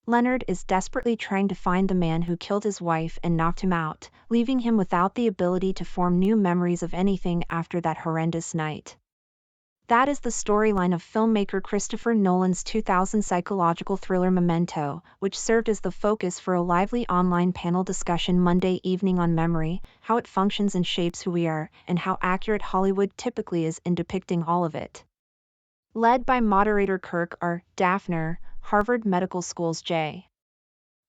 Leonard is desperately trying to find the man who killed his wife and knocked him out, leaving him without the ability to form new memories of anything after that horrendous night. That is the storyline of filmmaker Christopher Nolan's 2000 psychological thriller Memento, which served as the focus for a lively online panel discussion Monday evening on memory, how it functions and shapes who we are, and how accurate Hollywood typically is in depicting all of it. Led by moderator Kirk R. Daffner, Harvard Medical School's J.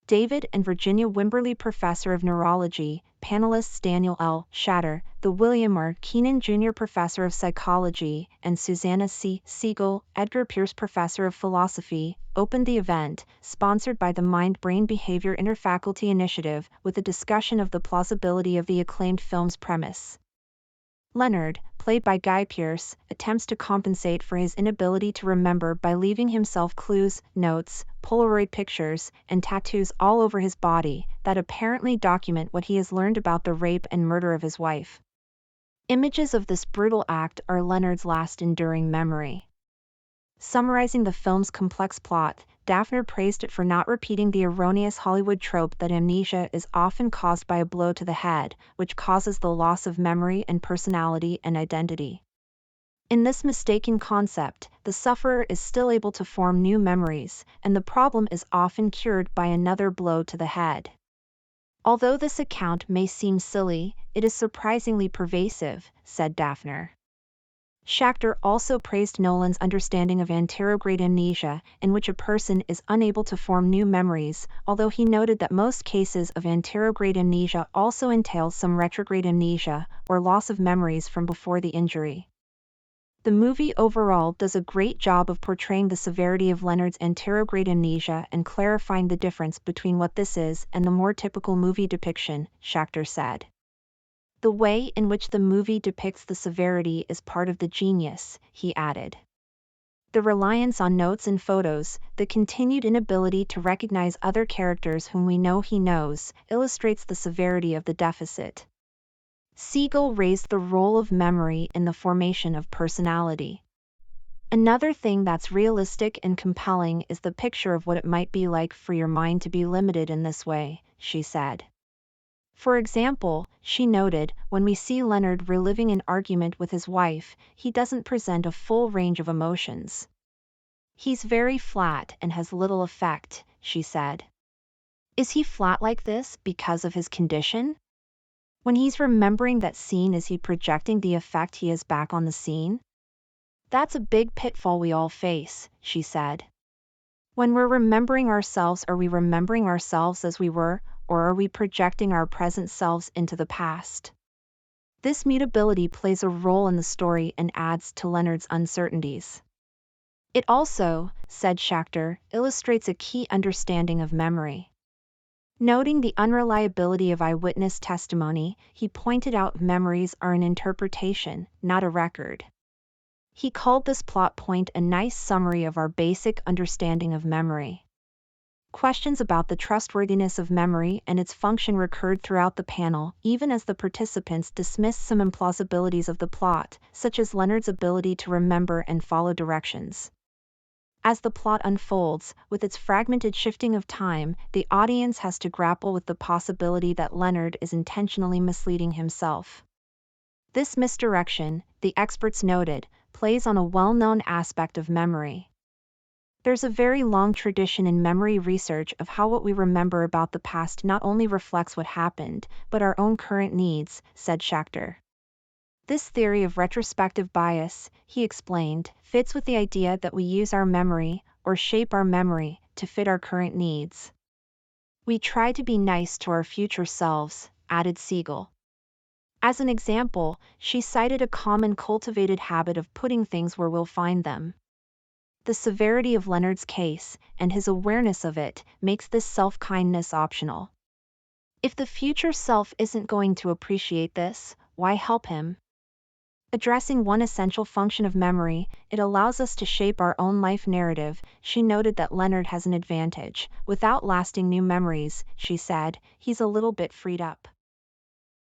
David and Virginia Wimberly Professor of Neurology, panelists Daniel L. Shatter, the William R. Keenan Jr. Professor of Psychology, and Susanna C. Siegel, Edgar Pierce Professor of Philosophy, opened the event, sponsored by the Mind-Brain Behavior Interfaculty Initiative, with a discussion of the plausibility of the acclaimed film's premise. Leonard, played by Guy Pearce, attempts to compensate for his inability to remember by leaving himself clues, notes, Polaroid pictures, and tattoos all over his body that apparently document what he has learned about the rape and murder of his wife. Images of this brutal act are Leonard's last enduring memory. Summarizing the film's complex plot, Daffner praised it for not repeating the erroneous Hollywood trope that amnesia is often caused by a blow to the head, which causes the loss of memory and personality and identity. In this mistaken concept, the sufferer is still able to form new memories, and the problem is often cured by another blow to the head. Although this account may seem silly, it is surprisingly pervasive, said Daffner. Schachter also praised Nolan's understanding of anterograde amnesia, in which a person is unable to form new memories, although he noted that most cases of anterograde amnesia also entail some retrograde amnesia, or loss of memories from before the injury. The movie overall does a great job of portraying the severity of Leonard's anterograde amnesia and clarifying the difference between what this is and the more typical movie depiction, Schachter said. The way in which the movie depicts the severity is part of the genius, he added. The reliance on notes and photos, the continued inability to recognize other characters whom we know he knows, illustrates the severity of the deficit. Siegel raised the role of memory in the formation of personality. Another thing that's realistic and compelling is the picture of what it might be like for your mind to be limited in this way, she said. For example, she noted, when we see Leonard reliving an argument with his wife, he doesn't present a full range of emotions. He's very flat and has little effect, she said. Is he flat like this because of his condition? When he's remembering that scene, is he projecting the effect he has back on the scene? That's a big pitfall we all face, she said. When we're remembering ourselves, are we remembering ourselves as we were, or are we projecting our present selves into the past? This mutability plays a role in the story and adds to Leonard's uncertainties. It also, said Schachter, illustrates a key understanding of memory. Noting the unreliability of eyewitness testimony, he pointed out memories are an interpretation, not a record. He called this plot point a nice summary of our basic understanding of memory. Questions about the trustworthiness of memory and its function recurred throughout the panel, even as the participants dismissed some implausibilities of the plot, such as Leonard's ability to remember and follow directions. As the plot unfolds, with its fragmented shifting of time, the audience has to grapple with the possibility that Leonard is intentionally misleading himself. This misdirection, the experts noted, plays on a well-known aspect of memory. There's a very long tradition in memory research of how what we remember about the past not only reflects what happened, but our own current needs, said Schachter. This theory of retrospective bias, he explained, fits with the idea that we use our memory, or shape our memory, to fit our current needs. We try to be nice to our future selves, added Siegel. As an example, she cited a common cultivated habit of putting things where we'll find them. The severity of Leonard's case, and his awareness of it, makes this self-kindness optional. If the future self isn't going to appreciate this, why help him? Addressing one essential function of memory, it allows us to shape our own life narrative. She noted that Leonard has an advantage. Without lasting new memories, she said, he's a little bit freed up.